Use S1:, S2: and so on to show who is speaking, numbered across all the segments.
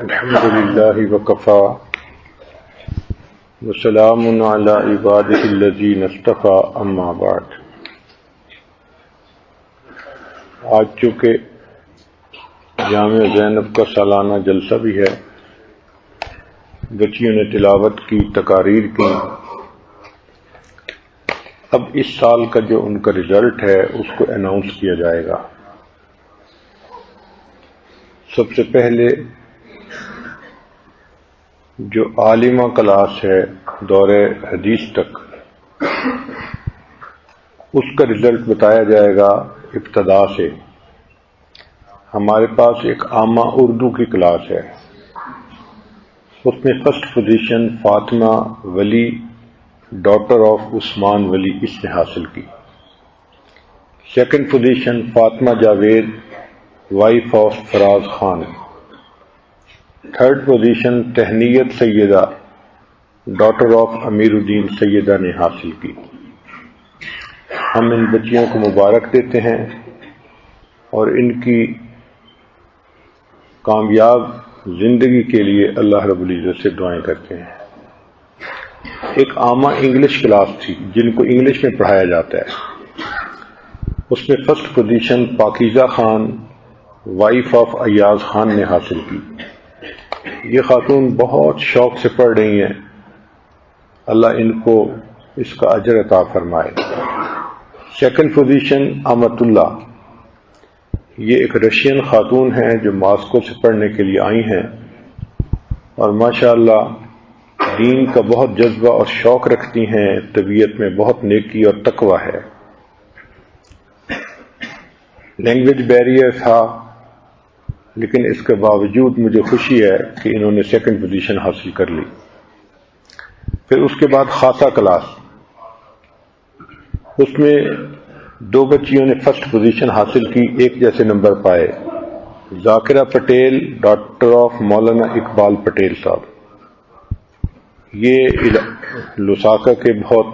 S1: الحمد للہ وکفا وسلام علی عبادہ الذین اصطفی اما بعد۔ آج چونکہ جامع زینب کا سالانہ جلسہ بھی ہے، بچیوں نے تلاوت کی، تقاریر کی، اب اس سال کا جو ان کا رزلٹ ہے اس کو اناؤنس کیا جائے گا۔ سب سے پہلے جو عالمہ کلاس ہے دور حدیث تک، اس کا رزلٹ بتایا جائے گا ابتدا سے۔ ہمارے پاس ایک عامہ اردو کی کلاس ہے، اس میں فرسٹ پوزیشن فاطمہ ولی ڈاٹر آف عثمان ولی اس نے حاصل کی، second position Fatima Javed wife of Faraz Khan, third position Tehniyat Syeda daughter of Amir Uddin Syeda نے حاصل کی۔ ہم ان بچیوں کو مبارک دیتے ہیں اور ان کی کامیاب زندگی کے لیے اللہ رب العزت سے دعائیں کرتے ہیں۔ ایک عامہ انگلش کلاس تھی جن کو انگلش میں پڑھایا جاتا ہے، اس میں فرسٹ پوزیشن پاکیزہ خان وائف آف ایاز خان نے حاصل کی۔ یہ خاتون بہت شوق سے پڑھ رہی ہیں، اللہ ان کو اس کا اجر عطا فرمائے۔ سیکنڈ پوزیشن امت اللہ، یہ ایک رشین خاتون ہیں جو ماسکو سے پڑھنے کے لیے آئی ہیں اور ماشاءاللہ دین کا بہت جذبہ اور شوق رکھتی ہیں، طبیعت میں بہت نیکی اور تقوی ہے۔ لینگویج بیریئر تھا لیکن اس کے باوجود مجھے خوشی ہے کہ انہوں نے سیکنڈ پوزیشن حاصل کر لی۔ پھر اس کے بعد خاصہ کلاس، اس میں دو بچیوں نے فرسٹ پوزیشن حاصل کی، ایک جیسے نمبر پائے، ذاکرہ پٹیل ڈاکٹر آف مولانا اقبال پٹیل صاحب، یہ لساکا کے بہت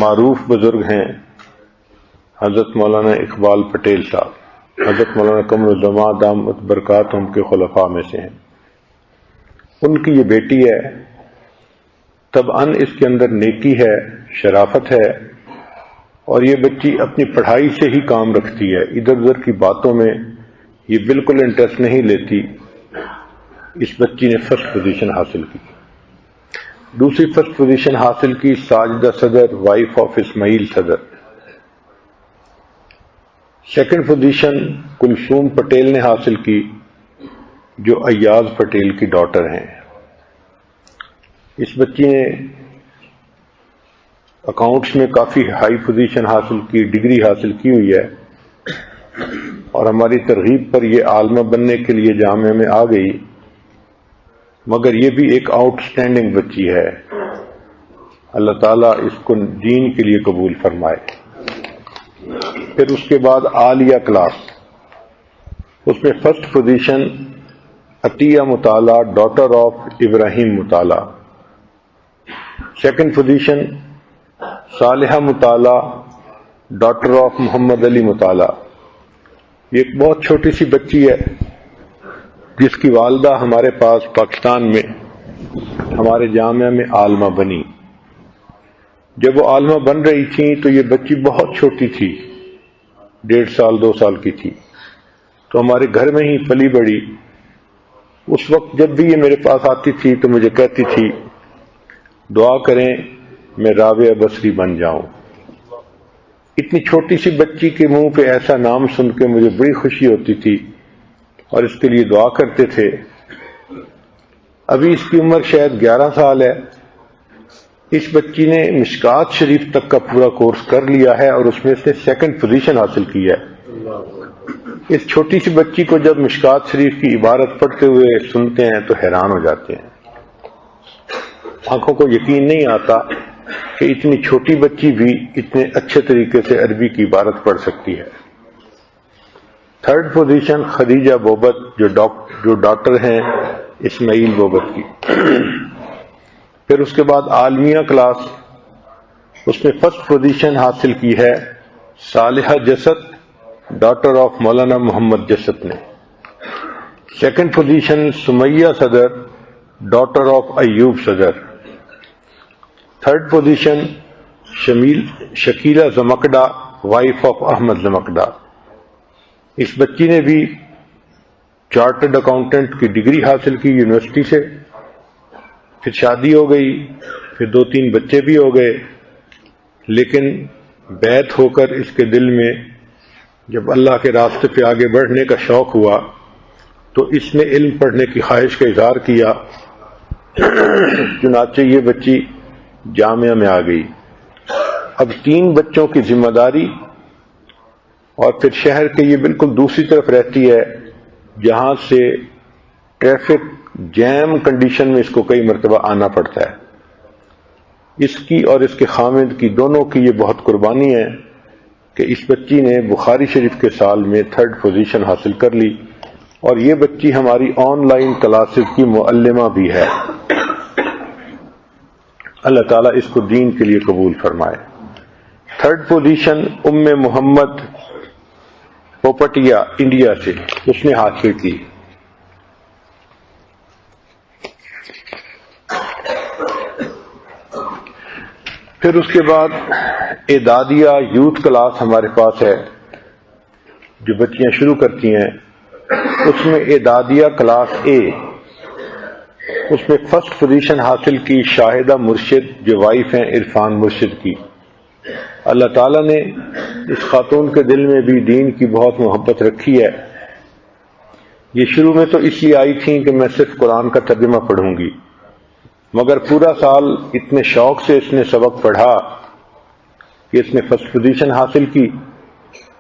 S1: معروف بزرگ ہیں، حضرت مولانا اقبال پٹیل صاحب، حضرت مولانا قمر الزمان دامت برکاتہم کے خلفاء میں سے ہیں۔ ان کی یہ بیٹی ہے، طبعاً اس کے اندر نیکی ہے، شرافت ہے، اور یہ بچی اپنی پڑھائی سے ہی کام رکھتی ہے، ادھر ادھر کی باتوں میں یہ بالکل انٹرسٹ نہیں لیتی۔ اس بچی نے فرسٹ پوزیشن حاصل کی۔ دوسری فرسٹ پوزیشن حاصل کی ساجدہ صدر وائف آف اسماعیل صدر۔ سیکنڈ پوزیشن کلثوم پٹیل نے حاصل کی جو ایاز پٹیل کی ڈاٹر ہیں۔ اس بچی نے اکاؤنٹس میں کافی ہائی پوزیشن حاصل کی، ڈگری حاصل کی ہوئی ہے، اور ہماری ترغیب پر یہ عالمہ بننے کے لیے جامعہ میں آ گئی، مگر یہ بھی ایک آؤٹ سٹینڈنگ بچی ہے۔ اللہ تعالیٰ اس کو دین کے لیے قبول فرمائے۔ پھر اس کے بعد عالیہ کلاس، اس میں فرسٹ پوزیشن عطیہ مطالعہ ڈاٹر آف ابراہیم مطالعہ، سیکنڈ پوزیشن صالحہ مطالعہ ڈاٹر آف محمد علی مطالعہ۔ یہ ایک بہت چھوٹی سی بچی ہے جس کی والدہ ہمارے پاس پاکستان میں ہمارے جامعہ میں عالمہ بنی۔ جب وہ عالمہ بن رہی تھیں تو یہ بچی بہت چھوٹی تھی، 1.5 سال 2 سال کی تھی، تو ہمارے گھر میں ہی پلی بڑی۔ اس وقت جب بھی یہ میرے پاس آتی تھی تو مجھے کہتی تھی دعا کریں میں رابعہ بصری بن جاؤں۔ اتنی چھوٹی سی بچی کے منہ پہ ایسا نام سن کے مجھے بڑی خوشی ہوتی تھی اور اس کے لیے دعا کرتے تھے۔ ابھی اس کی عمر شاید 11 سال ہے۔ اس بچی نے مشکات شریف تک کا پورا کورس کر لیا ہے اور اس میں اس نے سیکنڈ پوزیشن حاصل کی ہے۔ اس چھوٹی سی بچی کو جب مشکات شریف کی عبارت پڑھتے ہوئے سنتے ہیں تو حیران ہو جاتے ہیں، آنکھوں کو یقین نہیں آتا کہ اتنی چھوٹی بچی بھی اتنے اچھے طریقے سے عربی کی عبارت پڑھ سکتی ہے۔ تھرڈ پوزیشن خدیجہ بوبت جو ڈاکٹر ہیں اسماعیل بوبت کی۔ پھر اس کے بعد عالمیہ کلاس، اس میں فرسٹ پوزیشن حاصل کی ہے صالحہ جسد ڈاٹر آف مولانا محمد جسد نے، سیکنڈ پوزیشن سمیہ صدر daughter of Ayub Sadar. Third position Shakila Zamkada wife of Ahmed Zamkada. اس بچی نے بھی چارٹرڈ اکاؤنٹنٹ کی ڈگری حاصل کی یونیورسٹی سے، پھر شادی ہو گئی، پھر 2-3 بچے بھی ہو گئے، لیکن بیعت ہو کر اس کے دل میں جب اللہ کے راستے پہ آگے بڑھنے کا شوق ہوا تو اس نے علم پڑھنے کی خواہش کا اظہار کیا. چنانچہ یہ بچی جامعہ میں آ گئی. اب 3 بچوں کی ذمہ داری، اور پھر شہر کے یہ بالکل دوسری طرف رہتی ہے جہاں سے ٹریفک جیم کنڈیشن میں اس کو کئی مرتبہ آنا پڑتا ہے. اس کی اور اس کے خامد کی دونوں کی یہ بہت قربانی ہے کہ اس بچی نے بخاری شریف کے سال میں 3rd پوزیشن حاصل کر لی، اور یہ بچی ہماری آن لائن کلاسز کی معلمہ بھی ہے. اللہ تعالیٰ اس کو دین کے لیے قبول فرمائے. 3rd پوزیشن ام محمد پوپٹیا انڈیا سے اس نے حاصل کی. پھر اس کے بعد اعدادیہ یوتھ کلاس ہمارے پاس ہے جو بچیاں شروع کرتی ہیں. اس میں اعدادیہ کلاس اے، اس میں 1st پوزیشن حاصل کی شاہدہ مرشد جو وائف ہیں عرفان مرشد کی. اللہ تعالیٰ نے اس خاتون کے دل میں بھی دین کی بہت محبت رکھی ہے. یہ شروع میں تو اس لیے آئی تھیں کہ میں صرف قرآن کا ترجمہ پڑھوں گی، مگر پورا سال اتنے شوق سے اس نے سبق پڑھا کہ اس نے 1st پوزیشن حاصل کی،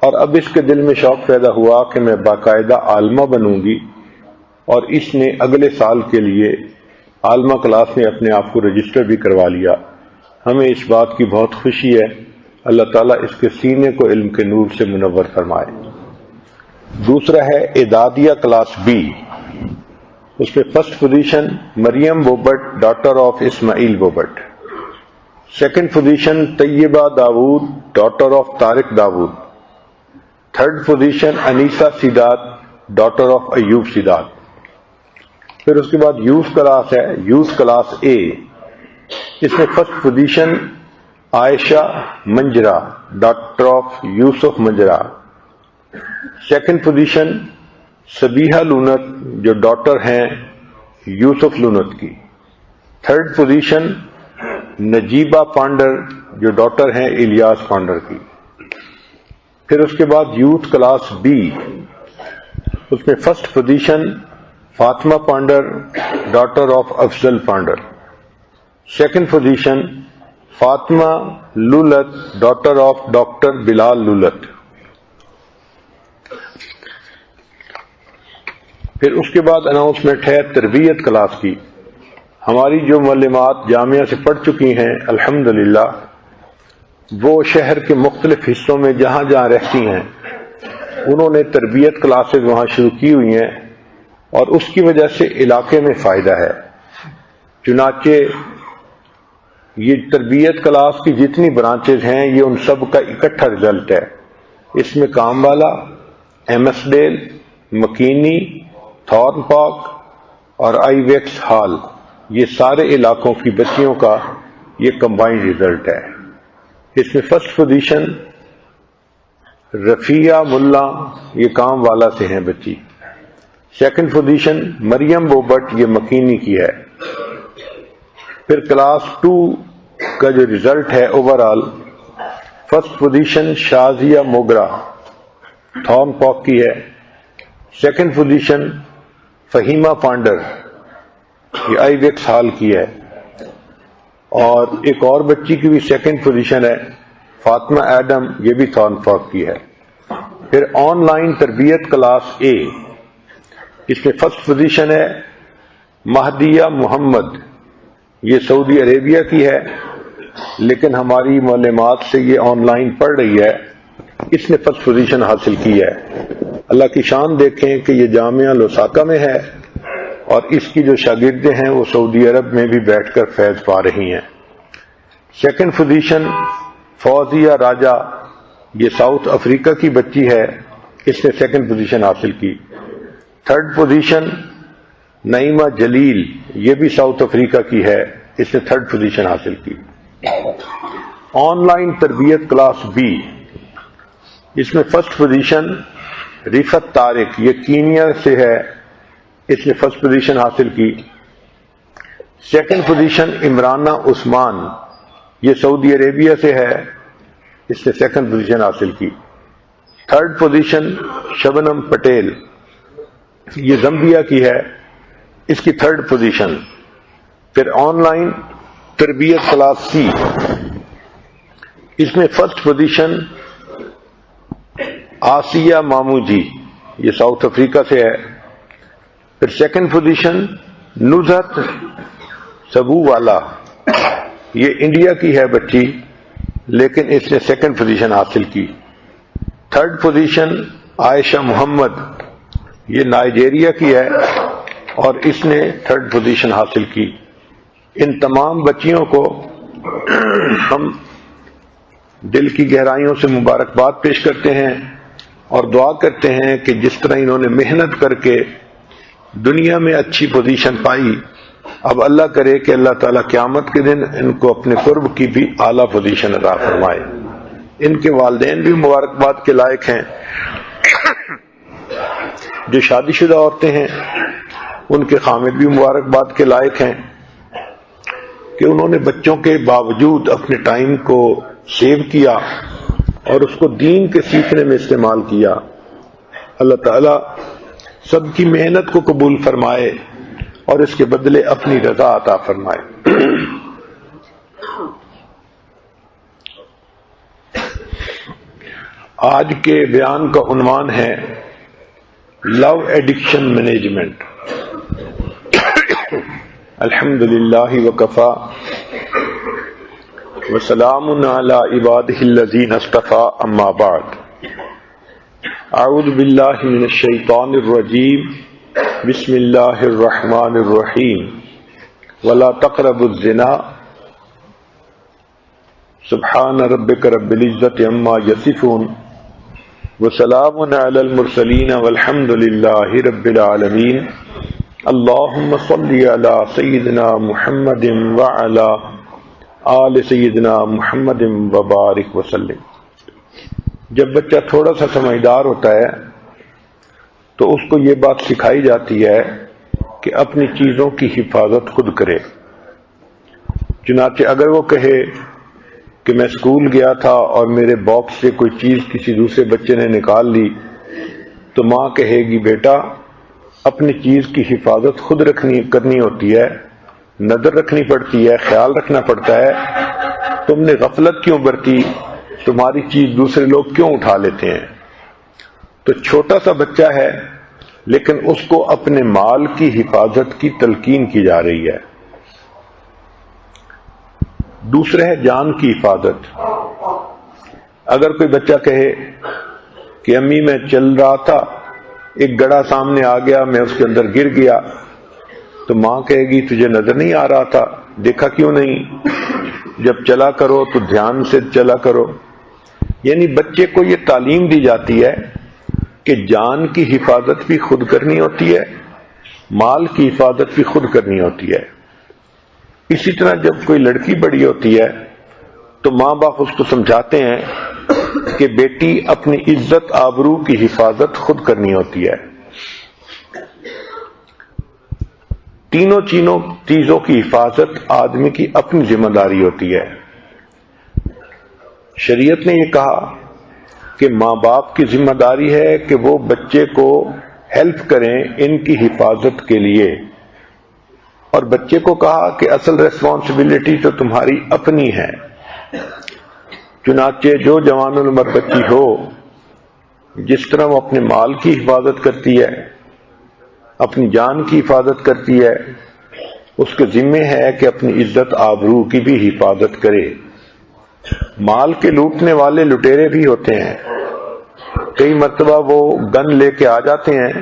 S1: اور اب اس کے دل میں شوق پیدا ہوا کہ میں باقاعدہ عالمہ بنوں گی، اور اس نے اگلے سال کے لیے عالمہ کلاس میں اپنے آپ کو رجسٹر بھی کروا لیا. ہمیں اس بات کی بہت خوشی ہے. اللہ تعالیٰ اس کے سینے کو علم کے نور سے منور فرمائے. دوسرا ہے اعدادیہ کلاس بی، اس میں 1st position Maryam Bobat daughter of Ismail Bobat. 2nd position Tayyaba Dawood daughter of Tariq Dawood. 3rd position Anisa Sidat daughter of Ayub Sidat. پھر اس کے بعد یوتھ کلاس ہے، یوتھ کلاس اے. اس میں 1st position Ayesha Manjra doctor of Yusuf Manjra. 2nd position Sabiha Lunat جو ڈاٹر ہیں یوسف لونت کی. 3rd پوزیشن نجیبہ پانڈر جو ڈاٹر ہیں الیاس پانڈر کی. پھر اس کے بعد یوتھ کلاس بی، اس میں 1st position Fatima Pandor daughter of Afzal Pandor. 2nd position Fatima Lolat daughter of doctor Bilal Lolat. پھر اس کے بعد اناؤنسمنٹ ہے تربیت کلاس کی. ہماری جو معلمات جامعہ سے پڑھ چکی ہیں الحمدللہ، وہ شہر کے مختلف حصوں میں جہاں جہاں رہتی ہیں انہوں نے تربیت کلاسز وہاں شروع کی ہوئی ہیں، اور اس کی وجہ سے علاقے میں فائدہ ہے. چنانچہ یہ تربیت کلاس کی جتنی برانچز ہیں یہ ان سب کا اکٹھا رزلٹ ہے. اس میں کام والا، ایمس ڈیل، مکینی، تھارن پارک اور آئی ویکس ہال، یہ سارے علاقوں کی بچیوں کا یہ کمبائنڈ رزلٹ ہے. اس میں 1st پوزیشن رفیہ ملا، یہ کام والا سے ہیں بچی. 2nd پوزیشن مریم بوبٹ، یہ مکینی کی ہے. پھر کلاس 2 کا جو رزلٹ ہے اوورال، 1st پوزیشن شازیہ موگرا تھارن پارک کی ہے. 2nd پوزیشن فہیمہ پانڈر، یہ آئی ویکس ہال کی ہے. اور ایک اور بچی کی بھی 2nd پوزیشن ہے فاطمہ ایڈم، یہ بھی تھارن پارک کی ہے. پھر آن لائن تربیت کلاس اے، اس میں 1st پوزیشن ہے مہدیہ محمد، یہ سعودی عربیہ کی ہے لیکن ہماری معلومات سے یہ آن لائن پڑھ رہی ہے. اس نے 1st پوزیشن حاصل کی ہے. اللہ کی شان دیکھیں کہ یہ جامعہ لوساکا میں ہے اور اس کی جو شاگردیں ہیں وہ سعودی عرب میں بھی بیٹھ کر فیض پا رہی ہیں. 2nd پوزیشن فوزیہ راجہ، یہ ساؤتھ افریقہ کی بچی ہے، اس نے 2nd پوزیشن حاصل کی. تھرڈ پوزیشن نعیمہ جلیل، یہ بھی ساؤتھ افریقہ کی ہے، اس نے تھرڈ پوزیشن حاصل کی۔ آن لائن تربیت کلاس بی، اس میں فرسٹ پوزیشن رفت طارق، یہ کینیا سے ہے، اس نے فرسٹ پوزیشن حاصل کی۔ سیکنڈ پوزیشن عمرانہ عثمان، یہ سعودی عربیہ سے ہے، اس نے سیکنڈ پوزیشن حاصل کی۔ تھرڈ پوزیشن شبنم پٹیل، یہ زمبیا کی ہے، اس کی تھرڈ پوزیشن۔ پھر آن لائن تربیت کلاس سی، اس میں فرسٹ پوزیشن آسیہ مامو جی، یہ ساؤتھ افریقہ سے ہے۔ پھر سیکنڈ پوزیشن نزہت سبو والا، یہ انڈیا کی ہے بچی، لیکن اس نے سیکنڈ پوزیشن حاصل کی۔ تھرڈ پوزیشن عائشہ محمد، یہ نائجیریا کی ہے اور اس نے تھرڈ پوزیشن حاصل کی۔ ان تمام بچیوں کو ہم دل کی گہرائیوں سے مبارکباد پیش کرتے ہیں اور دعا کرتے ہیں کہ جس طرح انہوں نے محنت کر کے دنیا میں اچھی پوزیشن پائی، اب اللہ کرے کہ اللہ تعالیٰ قیامت کے دن ان کو اپنے قرب کی بھی اعلیٰ پوزیشن عطا فرمائے۔ ان کے والدین بھی مبارکباد کے لائق ہیں، جو شادی شدہ عورتیں ہیں ان کے خامد بھی مبارکباد کے لائق ہیں کہ انہوں نے بچوں کے باوجود اپنے ٹائم کو سیو کیا اور اس کو دین کے سیکھنے میں استعمال کیا۔ اللہ تعالیٰ سب کی محنت کو قبول فرمائے اور اس کے بدلے اپنی رضا عطا فرمائے۔ آج کے بیان کا عنوان ہے لو ایڈکشن مینجمنٹ۔ الحمدللہ وکفا وسلام علی عبادہ الذین اصطفی، اما بعد، اعوذ باللہ من الشیطان الرجیم، بسم اللہ الرحمن الرحیم، ولا تقربوا الزنا، سبحان ربک رب العزۃ عما یصفون، وسلام علی المرسلین والحمد للہ رب العالمین۔ اللہم صلی علی سیدنا محمد وعلی آل سیدنا محمد وبارک وسلم۔ جب بچہ تھوڑا سا سمجھدار ہوتا ہے تو اس کو یہ بات سکھائی جاتی ہے کہ اپنی چیزوں کی حفاظت خود کرے۔ چنانچہ اگر وہ کہے کہ میں اسکول گیا تھا اور میرے باکس سے کوئی چیز کسی دوسرے بچے نے نکال لی، تو ماں کہے گی بیٹا اپنی چیز کی حفاظت خود کرنی ہوتی ہے، نظر رکھنی پڑتی ہے، خیال رکھنا پڑتا ہے، تم نے غفلت کیوں برتی، تمہاری چیز دوسرے لوگ کیوں اٹھا لیتے ہیں۔ تو چھوٹا سا بچہ ہے لیکن اس کو اپنے مال کی حفاظت کی تلقین کی جا رہی ہے۔ دوسرے ہے جان کی حفاظت۔ اگر کوئی بچہ کہے کہ امی میں چل رہا تھا، ایک گڑھا سامنے آ گیا، میں اس کے اندر گر گیا، تو ماں کہے گی تجھے نظر نہیں آ رہا تھا، دیکھا کیوں نہیں، جب چلا کرو تو دھیان سے چلا کرو۔ یعنی بچے کو یہ تعلیم دی جاتی ہے کہ جان کی حفاظت بھی خود کرنی ہوتی ہے، مال کی حفاظت بھی خود کرنی ہوتی ہے۔ اسی طرح جب کوئی لڑکی بڑی ہوتی ہے تو ماں باپ اس کو سمجھاتے ہیں کہ بیٹی اپنی عزت آبرو کی حفاظت خود کرنی ہوتی ہے۔ تینوں چیزوں کی حفاظت آدمی کی اپنی ذمہ داری ہوتی ہے۔ شریعت نے یہ کہا کہ ماں باپ کی ذمہ داری ہے کہ وہ بچے کو ہیلپ کریں ان کی حفاظت کے لیے، اور بچے کو کہا کہ اصل ریسپانسبلٹی تو تمہاری اپنی ہے۔ چنانچہ جو جوان العمر بچی ہو، جس طرح وہ اپنے مال کی حفاظت کرتی ہے، اپنی جان کی حفاظت کرتی ہے، اس کے ذمہ ہے کہ اپنی عزت آبرو کی بھی حفاظت کرے۔ مال کے لوٹنے والے لٹیرے بھی ہوتے ہیں، کئی مرتبہ وہ گن لے کے آ جاتے ہیں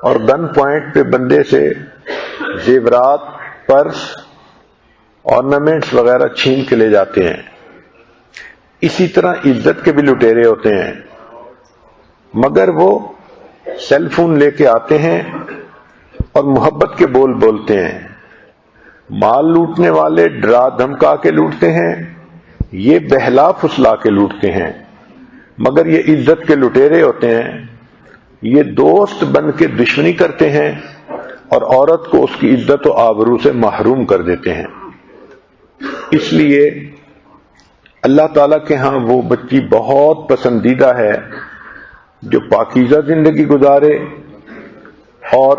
S1: اور گن پوائنٹ پہ بندے سے زیورات، پرس، آرنامنٹس وغیرہ چھین کے لے جاتے ہیں۔ اسی طرح عزت کے بھی لٹیرے ہوتے ہیں، مگر وہ سیل فون لے کے آتے ہیں اور محبت کے بول بولتے ہیں. مال لوٹنے والے ڈرا دھمکا کے لوٹتے ہیں، یہ بہلا پھسلا کے لوٹتے ہیں، مگر یہ عزت کے لٹیرے ہوتے ہیں. یہ دوست بن کے دشمنی کرتے ہیں اور عورت کو اس کی عزت و آبرو سے محروم کر دیتے ہیں. اس لیے اللہ تعالیٰ کے ہاں وہ بچی بہت پسندیدہ ہے جو پاکیزہ زندگی گزارے اور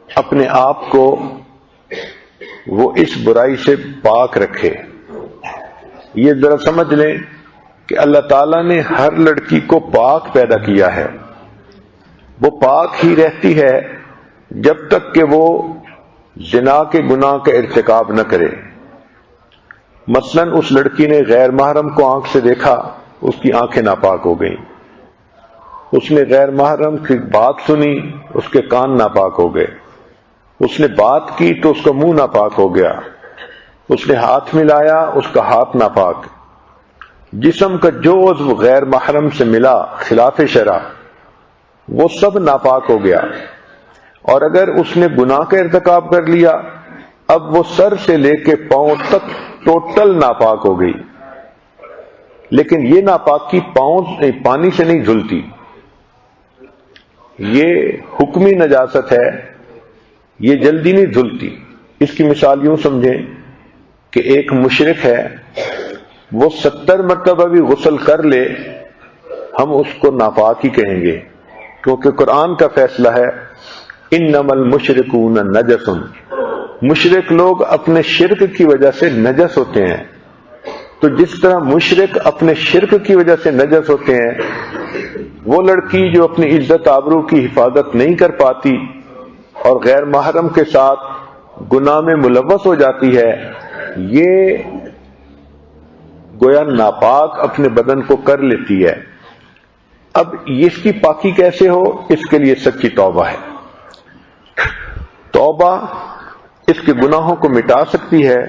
S1: اپنے آپ کو وہ اس برائی سے پاک رکھے. یہ ذرا سمجھ لیں کہ اللہ تعالیٰ نے ہر لڑکی کو پاک پیدا کیا ہے. وہ پاک ہی رہتی ہے جب تک کہ وہ زنا کے گناہ کا ارتکاب نہ کرے. مثلا اس لڑکی نے غیر محرم کو آنکھ سے دیکھا، اس کی آنکھیں ناپاک ہو گئیں. اس نے غیر محرم کی بات سنی، اس کے کان ناپاک ہو گئے. اس نے بات کی تو اس کا منہ ناپاک ہو گیا. اس نے ہاتھ ملایا، اس کا ہاتھ ناپاک. جسم کا جو عضو غیر محرم سے ملا خلاف شرع وہ سب ناپاک ہو گیا. اور اگر اس نے گناہ کا ارتکاب کر لیا، اب وہ سر سے لے کے پاؤں تک ٹوٹل ناپاک ہو گئی. لیکن یہ ناپاکی پانی سے نہیں دھلتی، یہ حکمی نجاست ہے، یہ جلدی نہیں دھلتی. اس کی مثال یوں سمجھیں کہ ایک مشرک ہے، وہ 70 مرتبہ بھی غسل کر لے ہم اس کو ناپاک ہی کہیں گے، کیونکہ قرآن کا فیصلہ ہے انما المشرکون نجس. مشرک لوگ اپنے شرک کی وجہ سے نجس ہوتے ہیں. تو جس طرح مشرک اپنے شرک کی وجہ سے نجس ہوتے ہیں، وہ لڑکی جو اپنی عزت آبرو کی حفاظت نہیں کر پاتی اور غیر محرم کے ساتھ گناہ میں ملوث ہو جاتی ہے، یہ گویا ناپاک اپنے بدن کو کر لیتی ہے. اب اس کی پاکی کیسے ہو؟ اس کے لیے سچی توبہ ہے. توبہ اس کے گناہوں کو مٹا سکتی ہے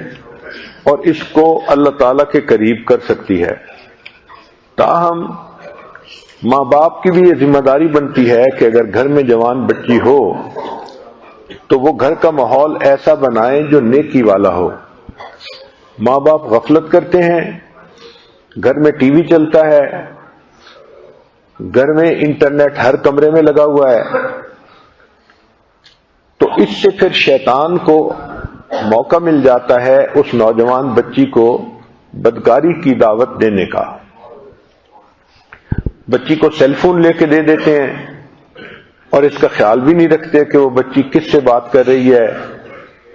S1: اور اس کو اللہ تعالیٰ کے قریب کر سکتی ہے. تاہم ماں باپ کی بھی یہ ذمہ داری بنتی ہے کہ اگر گھر میں جوان بچی ہو تو وہ گھر کا ماحول ایسا بنائیں جو نیکی والا ہو. ماں باپ غفلت کرتے ہیں، گھر میں ٹی وی چلتا ہے، گھر میں انٹرنیٹ ہر کمرے میں لگا ہوا ہے، تو اس سے پھر شیطان کو موقع مل جاتا ہے اس نوجوان بچی کو بدکاری کی دعوت دینے کا. بچی کو سیل فون لے کے دے دیتے ہیں اور اس کا خیال بھی نہیں رکھتے کہ وہ بچی کس سے بات کر رہی ہے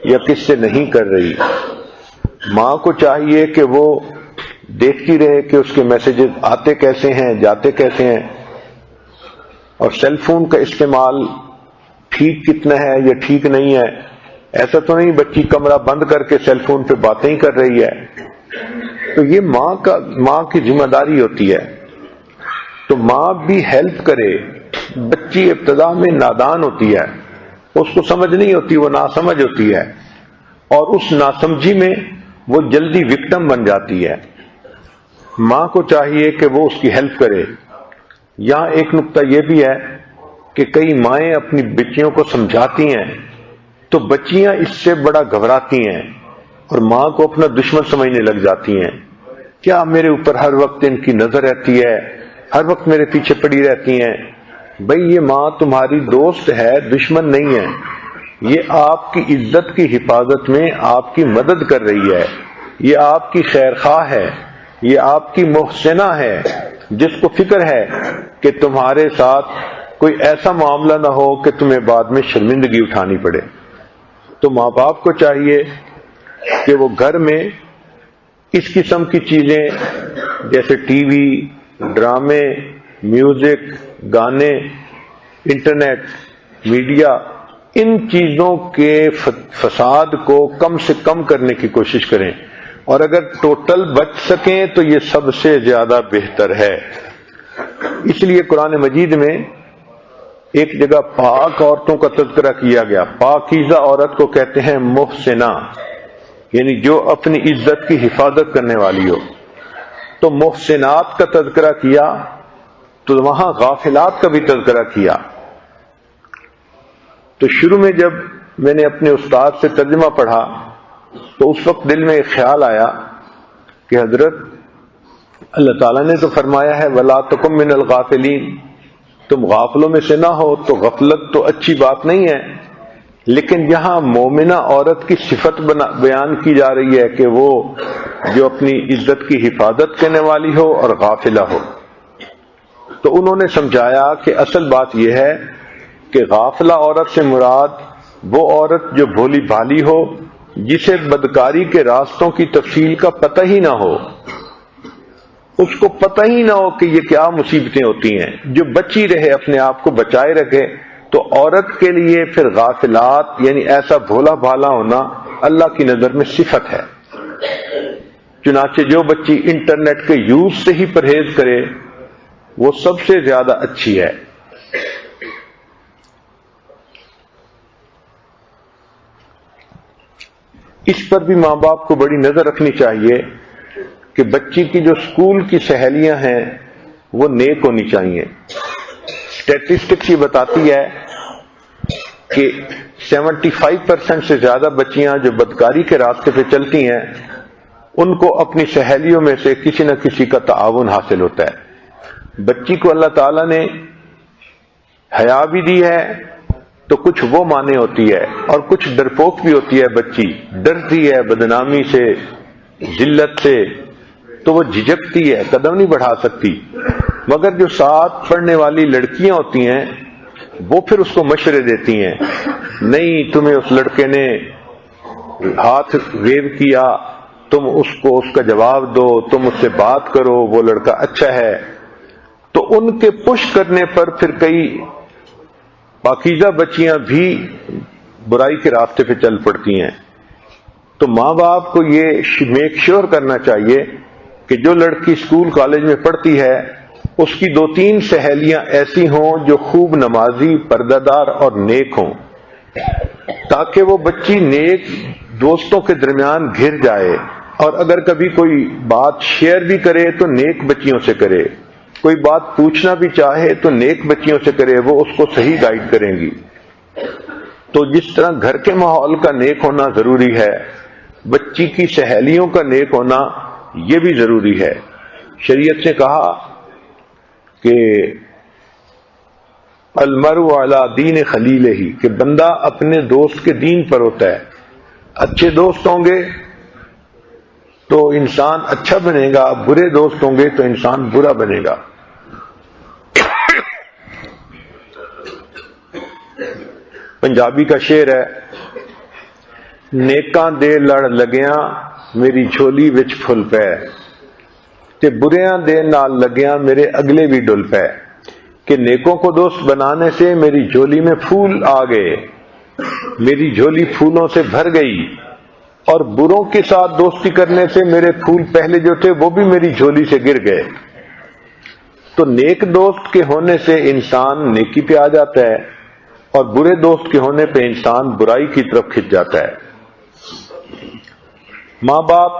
S1: یا کس سے نہیں کر رہی. ماں کو چاہیے کہ وہ دیکھتی رہے کہ اس کے میسیجز آتے کیسے ہیں، جاتے کیسے ہیں، اور سیل فون کا استعمال ٹھیک کتنا ہے یا ٹھیک نہیں ہے. ایسا تو نہیں بچی کمرہ بند کر کے سیل فون پہ باتیں ہی کر رہی ہے. تو یہ ماں کی ذمہ داری ہوتی ہے. تو ماں بھی ہیلپ کرے. بچی ابتدا میں نادان ہوتی ہے، اس کو سمجھ نہیں ہوتی، وہ ناسمجھ ہوتی ہے، اور اس ناسمجھی میں وہ جلدی وکٹم بن جاتی ہے. ماں کو چاہیے کہ وہ اس کی ہیلپ کرے. یہاں ایک نقطہ یہ بھی ہے کہ کئی مائیں اپنی بچیوں کو سمجھاتی ہیں تو بچیاں اس سے بڑا گھبراتی ہیں اور ماں کو اپنا دشمن سمجھنے لگ جاتی ہیں. کیا میرے اوپر ہر وقت ان کی نظر رہتی ہے، ہر وقت میرے پیچھے پڑی رہتی ہیں؟ بھئی یہ ماں تمہاری دوست ہے، دشمن نہیں ہے. یہ آپ کی عزت کی حفاظت میں آپ کی مدد کر رہی ہے، یہ آپ کی خیر خواہ ہے، یہ آپ کی محسنہ ہے جس کو فکر ہے کہ تمہارے ساتھ کوئی ایسا معاملہ نہ ہو کہ تمہیں بعد میں شرمندگی اٹھانی پڑے. تو ماں باپ کو چاہیے کہ وہ گھر میں اس قسم کی چیزیں جیسے ٹی وی، ڈرامے، میوزک، گانے، انٹرنیٹ، میڈیا، ان چیزوں کے فساد کو کم سے کم کرنے کی کوشش کریں، اور اگر ٹوٹل بچ سکیں تو یہ سب سے زیادہ بہتر ہے. اس لیے قرآن مجید میں ایک جگہ پاک عورتوں کا تذکرہ کیا گیا. پاکیزہ عورت کو کہتے ہیں محسنہ، یعنی جو اپنی عزت کی حفاظت کرنے والی ہو. تو محسنات کا تذکرہ کیا تو وہاں غافلات کا بھی تذکرہ کیا. تو شروع میں جب میں نے اپنے استاد سے ترجمہ پڑھا تو اس وقت دل میں ایک خیال آیا کہ حضرت اللہ تعالیٰ نے تو فرمایا ہے وَلَا تَكُن مِّنَ الْغَافِلِينَ، تم غافلوں میں سے نہ ہو، تو غفلت تو اچھی بات نہیں ہے، لیکن یہاں مومنہ عورت کی صفت بیان کی جا رہی ہے کہ وہ جو اپنی عزت کی حفاظت کرنے والی ہو اور غافلہ ہو۔ تو انہوں نے سمجھایا کہ اصل بات یہ ہے کہ غافلہ عورت سے مراد وہ عورت جو بھولی بھالی ہو، جسے بدکاری کے راستوں کی تفصیل کا پتہ ہی نہ ہو، اس کو پتہ ہی نہ ہو کہ یہ کیا مصیبتیں ہوتی ہیں، جو بچی رہے، اپنے آپ کو بچائے رکھے۔ تو عورت کے لیے پھر غافلات یعنی ایسا بھولا بھالا ہونا اللہ کی نظر میں صفت ہے۔ چنانچہ جو بچی انٹرنیٹ کے یوز سے ہی پرہیز کرے وہ سب سے زیادہ اچھی ہے۔ اس پر بھی ماں باپ کو بڑی نظر رکھنی چاہیے کہ بچی کی جو اسکول کی سہیلیاں ہیں وہ نیک ہونی چاہیے۔ اسٹیٹسٹکس یہ بتاتی ہے کہ 75% سے زیادہ بچیاں جو بدکاری کے راستے پہ چلتی ہیں ان کو اپنی سہیلیوں میں سے کسی نہ کسی کا تعاون حاصل ہوتا ہے۔ بچی کو اللہ تعالیٰ نے حیا بھی دی ہے تو کچھ وہ مانے ہوتی ہے، اور کچھ ڈرپوک بھی ہوتی ہے، بچی ڈرتی ہے بدنامی سے، ذلت سے، تو وہ جھجکتی ہے، قدم نہیں بڑھا سکتی۔ مگر جو ساتھ پڑھنے والی لڑکیاں ہوتی ہیں وہ پھر اس کو مشورے دیتی ہیں، نہیں تمہیں اس لڑکے نے ہاتھ ویو کیا، تم اس کو اس کا جواب دو، تم اس سے بات کرو، وہ لڑکا اچھا ہے۔ تو ان کے پش کرنے پر پھر کئی پاکیزہ بچیاں بھی برائی کے راستے پہ چل پڑتی ہیں۔ تو ماں باپ کو یہ میک شور کرنا چاہیے کہ جو لڑکی اسکول کالج میں پڑھتی ہے اس کی 2-3 سہیلیاں ایسی ہوں جو خوب نمازی، پردہ دار اور نیک ہوں، تاکہ وہ بچی نیک دوستوں کے درمیان گھر جائے، اور اگر کبھی کوئی بات شیئر بھی کرے تو نیک بچیوں سے کرے، کوئی بات پوچھنا بھی چاہے تو نیک بچیوں سے کرے، وہ اس کو صحیح گائیڈ کریں گی۔ تو جس طرح گھر کے ماحول کا نیک ہونا ضروری ہے، بچی کی سہیلیوں کا نیک ہونا یہ بھی ضروری ہے۔ شریعت نے کہا کہ المرء علی دین خلیلہ، کہ بندہ اپنے دوست کے دین پر ہوتا ہے۔ اچھے دوست ہوں گے تو انسان اچھا بنے گا، برے دوست ہوں گے تو انسان برا بنے گا۔ پنجابی کا شعر ہے، نیکاں دے لڑ لگیاں میری جھولی وچ پھل پے، تے بریاں دے نال لگیاں میرے اگلے بھی ڈل پے، کہ نیکوں کو دوست بنانے سے میری جھولی میں پھول آ گئے، میری جھولی پھولوں سے بھر گئی، اور بروں کے ساتھ دوستی کرنے سے میرے پھول پہلے جو تھے وہ بھی میری جھولی سے گر گئے۔ تو نیک دوست کے ہونے سے انسان نیکی پہ آ جاتا ہے، اور برے دوست کے ہونے پہ انسان برائی کی طرف کھنچ جاتا ہے۔ ماں باپ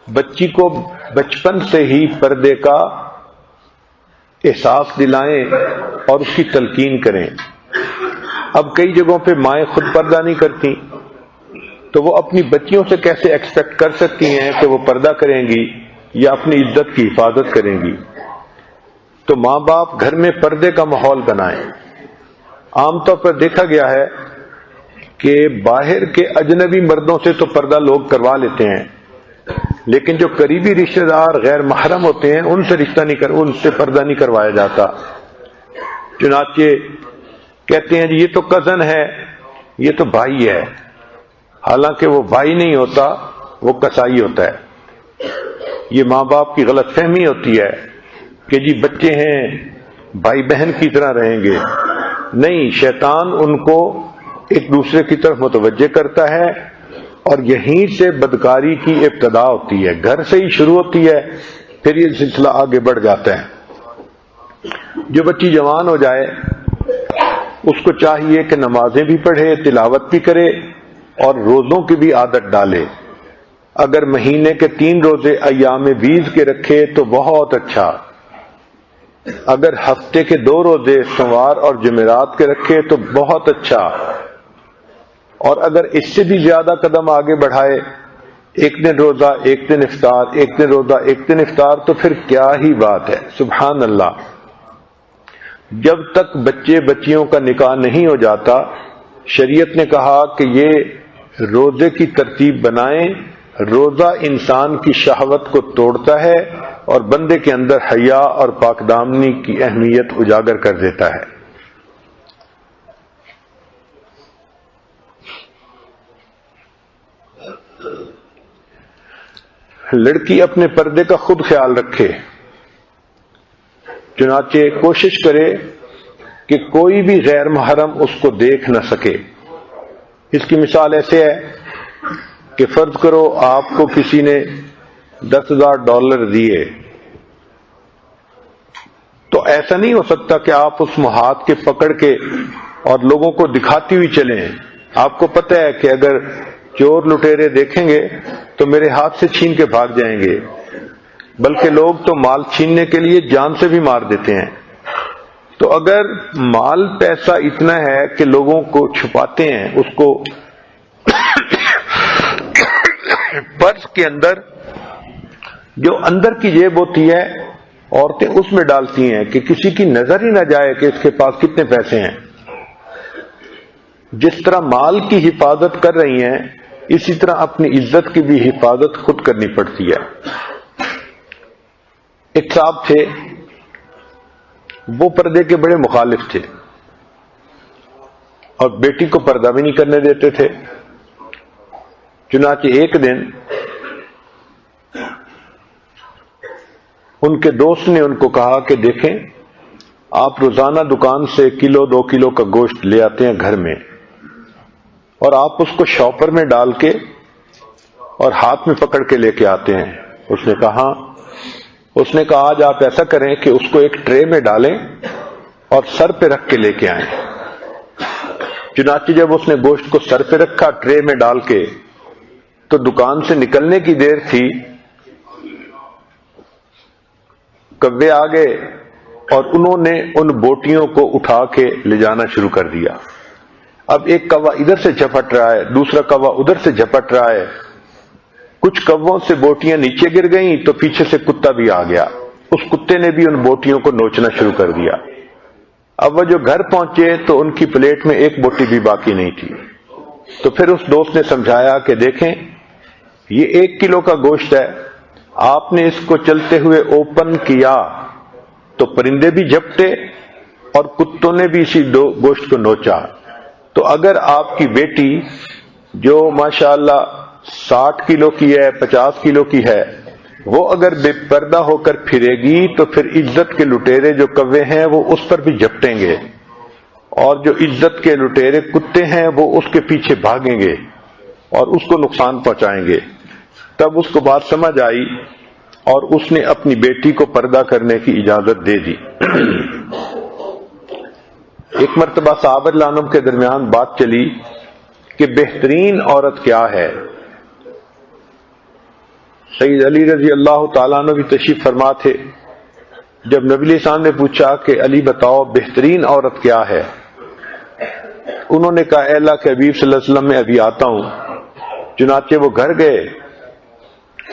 S1: بچی کو بچپن سے ہی پردے کا احساس دلائیں اور اس کی تلقین کریں۔ اب کئی جگہوں پہ مائیں خود پردہ نہیں کرتی، تو وہ اپنی بچیوں سے کیسے ایکسپیکٹ کر سکتی ہیں کہ وہ پردہ کریں گی یا اپنی عزت کی حفاظت کریں گی؟ تو ماں باپ گھر میں پردے کا ماحول بنائیں۔ عام طور پر دیکھا گیا ہے کہ باہر کے اجنبی مردوں سے تو پردہ لوگ کروا لیتے ہیں، لیکن جو قریبی رشتہ دار غیر محرم ہوتے ہیں ان سے پردہ نہیں کروایا جاتا۔ چنانچہ کہتے ہیں جی یہ تو کزن ہے، یہ تو بھائی ہے، حالانکہ وہ بھائی نہیں ہوتا، وہ کسائی ہوتا ہے۔ یہ ماں باپ کی غلط فہمی ہوتی ہے کہ جی بچے ہیں بھائی بہن کی طرح رہیں گے، نہیں، شیطان ان کو ایک دوسرے کی طرف متوجہ کرتا ہے، اور یہیں سے بدکاری کی ابتدا ہوتی ہے، گھر سے ہی شروع ہوتی ہے، پھر یہ سلسلہ آگے بڑھ جاتا ہے۔ جو بچی جوان ہو جائے اس کو چاہیے کہ نمازیں بھی پڑھے، تلاوت بھی کرے، اور روزوں کی بھی عادت ڈالے۔ اگر مہینے کے 3 روزے ایام بیض کے رکھے تو بہت اچھا، اگر ہفتے کے 2 روزے سوار اور جمعرات کے رکھے تو بہت اچھا، اور اگر اس سے بھی زیادہ قدم آگے بڑھائے، ایک دن روزہ ایک دن افطار، ایک دن روزہ ایک دن افطار، تو پھر کیا ہی بات ہے۔ سبحان اللہ۔ جب تک بچے بچیوں کا نکاح نہیں ہو جاتا، شریعت نے کہا کہ یہ روزے کی ترتیب بنائیں۔ روزہ انسان کی شہوت کو توڑتا ہے اور بندے کے اندر حیا اور پاک دامنی کی اہمیت اجاگر کر دیتا ہے۔ لڑکی اپنے پردے کا خود خیال رکھے، چنانچہ کوشش کرے کہ کوئی بھی غیر محرم اس کو دیکھ نہ سکے۔ اس کی مثال ایسے ہے کہ فرض کرو آپ کو کسی نے $10,000 دیے، تو ایسا نہیں ہو سکتا کہ آپ اس ہاتھ کے پکڑ کے اور لوگوں کو دکھاتی ہوئی چلیں۔ آپ کو پتہ ہے کہ اگر چور لٹیرے دیکھیں گے تو میرے ہاتھ سے چھین کے بھاگ جائیں گے، بلکہ لوگ تو مال چھیننے کے لیے جان سے بھی مار دیتے ہیں۔ تو اگر مال پیسہ اتنا ہے کہ لوگوں کو چھپاتے ہیں، اس کو پرس کے اندر جو اندر کی جیب ہوتی ہے عورتیں اس میں ڈالتی ہیں کہ کسی کی نظر ہی نہ جائے کہ اس کے پاس کتنے پیسے ہیں۔ جس طرح مال کی حفاظت کر رہی ہیں، اسی طرح اپنی عزت کی بھی حفاظت خود کرنی پڑتی ہے۔ ایک صاحب تھے، وہ پردے کے بڑے مخالف تھے اور بیٹی کو پردہ بھی نہیں کرنے دیتے تھے۔ چنانچہ ایک دن ان کے دوست نے ان کو کہا کہ دیکھیں، آپ روزانہ دکان سے 1-2 کلو کا گوشت لے آتے ہیں گھر میں، اور آپ اس کو شاپر میں ڈال کے اور ہاتھ میں پکڑ کے لے کے آتے ہیں۔ اس نے کہا آج آپ ایسا کریں کہ اس کو ایک ٹرے میں ڈالیں اور سر پہ رکھ کے لے کے آئیں۔ چنانچہ جب اس نے گوشت کو سر پہ رکھا ٹرے میں ڈال کے، تو دکان سے نکلنے کی دیر تھی، کوے آ گئے اور انہوں نے ان بوٹیوں کو اٹھا کے لے جانا شروع کر دیا۔ اب ایک کوا ادھر سے جھپٹ رہا ہے، دوسرا کوا ادھر سے جھپٹ رہا ہے، کچھ کووں سے بوٹیاں نیچے گر گئیں تو پیچھے سے کتا بھی آ گیا، اس کتے نے بھی ان بوٹیوں کو نوچنا شروع کر دیا۔ اب وہ جو گھر پہنچے تو ان کی پلیٹ میں ایک بوٹی بھی باقی نہیں تھی۔ تو پھر اس دوست نے سمجھایا کہ دیکھیں، یہ 1 کلو کا گوشت ہے، آپ نے اس کو چلتے ہوئے اوپن کیا تو پرندے بھی جھپٹے اور کتوں نے بھی اسی گوشت کو نوچا۔ تو اگر آپ کی بیٹی جو ماشاءاللہ 60 کلو کی ہے، 50 کلو کی ہے، وہ اگر بے پردہ ہو کر پھرے گی تو پھر عزت کے لٹیرے جو کوے ہیں وہ اس پر بھی جھپٹیں گے، اور جو عزت کے لٹیرے کتے ہیں وہ اس کے پیچھے بھاگیں گے اور اس کو نقصان پہنچائیں گے۔ تب اس کو بات سمجھ آئی اور اس نے اپنی بیٹی کو پردہ کرنے کی اجازت دے دی۔ ایک مرتبہ صحابہ رضی اللہ عنہم کے درمیان بات چلی کہ بہترین عورت کیا ہے۔ سید علی رضی اللہ تعالیٰ عنہ بھی تشریف فرما تھے۔ جب نبی علیہ السلام نے پوچھا کہ علی بتاؤ بہترین عورت کیا ہے، انہوں نے کہا اے اللہ کے حبیب صلی اللہ علیہ وسلم میں ابھی آتا ہوں۔ چنانچہ وہ گھر گئے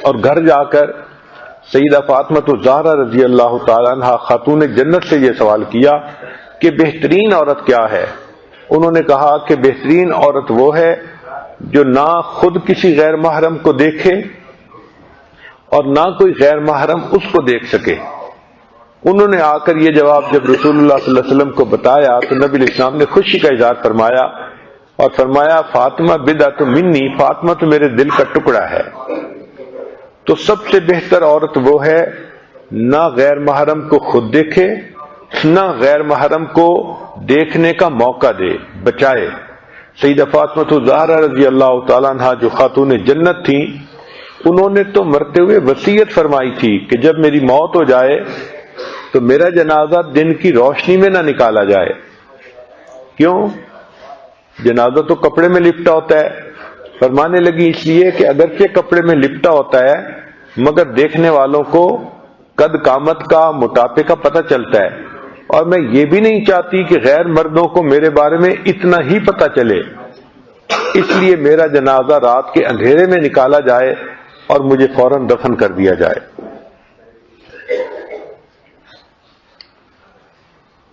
S1: اور گھر جا کر سیدہ فاطمہ الزہرا رضی اللہ تعالیٰ عنہ خاتون جنت سے یہ سوال کیا کہ بہترین عورت کیا ہے؟ انہوں نے کہا کہ بہترین عورت وہ ہے جو نہ خود کسی غیر محرم کو دیکھے اور نہ کوئی غیر محرم اس کو دیکھ سکے۔ انہوں نے آ کر یہ جواب جب رسول اللہ صلی اللہ علیہ وسلم کو بتایا تو نبی علیہ السلام نے خوشی کا اظہار فرمایا اور فرمایا فاطمہ بدعۃ منی، فاطمہ تو میرے دل کا ٹکڑا ہے۔ تو سب سے بہتر عورت وہ ہے نہ غیر محرم کو خود دیکھے نہ غیر محرم کو دیکھنے کا موقع دے، بچائے۔ سیدہ فاطمہ الزہرا رضی اللہ تعالیٰ عنہ جو خاتون جنت تھیں، انہوں نے تو مرتے ہوئے وصیت فرمائی تھی کہ جب میری موت ہو جائے تو میرا جنازہ دن کی روشنی میں نہ نکالا جائے۔ کیوں؟ جنازہ تو کپڑے میں لپٹا ہوتا ہے۔ فرمانے لگی اس لیے کہ اگرچہ کپڑے میں لپٹا ہوتا ہے مگر دیکھنے والوں کو قد قامت کا، موٹاپے کا پتہ چلتا ہے، اور میں یہ بھی نہیں چاہتی کہ غیر مردوں کو میرے بارے میں اتنا ہی پتہ چلے، اس لیے میرا جنازہ رات کے اندھیرے میں نکالا جائے اور مجھے فوراً دفن کر دیا جائے۔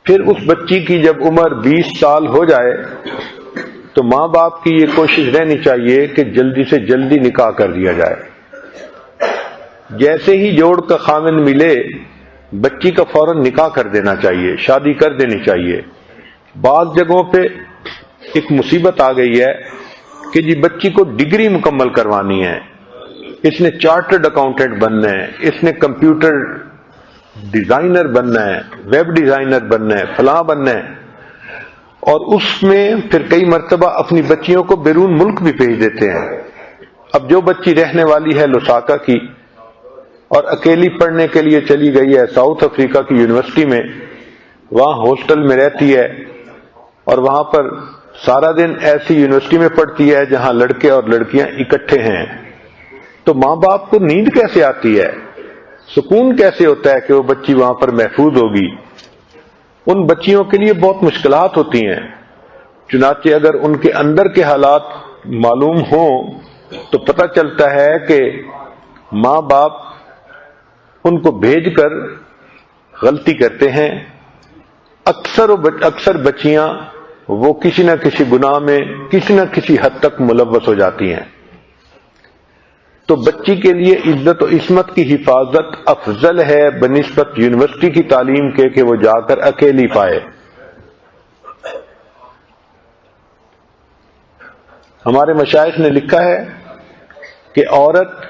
S1: پھر اس بچی کی جب عمر 20 سال ہو جائے تو ماں باپ کی یہ کوشش رہنی چاہیے کہ جلدی سے جلدی نکاح کر دیا جائے۔ جیسے ہی جوڑ کا خامن ملے بچی کا فوراً نکاح کر دینا چاہیے، شادی کر دینی چاہیے۔ بعض جگہوں پہ ایک مصیبت آ گئی ہے کہ جی بچی کو ڈگری مکمل کروانی ہے، اس نے چارٹرڈ اکاؤنٹنٹ بننا ہے، اس نے کمپیوٹر ڈیزائنر بننا ہے، ویب ڈیزائنر بننا ہے، فلاں بننا ہے، اور اس میں پھر کئی مرتبہ اپنی بچیوں کو بیرون ملک بھی بھیج دیتے ہیں۔ اب جو بچی رہنے والی ہے لوساکا کی اور اکیلی پڑھنے کے لیے چلی گئی ہے ساؤتھ افریقہ کی یونیورسٹی میں، وہاں ہاسٹل میں رہتی ہے اور وہاں پر سارا دن ایسی یونیورسٹی میں پڑھتی ہے جہاں لڑکے اور لڑکیاں اکٹھے ہیں، تو ماں باپ کو نیند کیسے آتی ہے، سکون کیسے ہوتا ہے کہ وہ بچی وہاں پر محفوظ ہوگی؟ ان بچیوں کے لیے بہت مشکلات ہوتی ہیں۔ چنانچہ اگر ان کے اندر کے حالات معلوم ہوں تو پتہ چلتا ہے کہ ماں باپ ان کو بھیج کر غلطی کرتے ہیں۔ اکثر بچیاں وہ کسی نہ کسی گناہ میں کسی نہ کسی حد تک ملوث ہو جاتی ہیں۔ تو بچی کے لیے عزت و عصمت کی حفاظت افضل ہے بنسبت یونیورسٹی کی تعلیم کے کہ وہ جا کر اکیلی پائے۔ ہمارے مشائخ نے لکھا ہے کہ عورت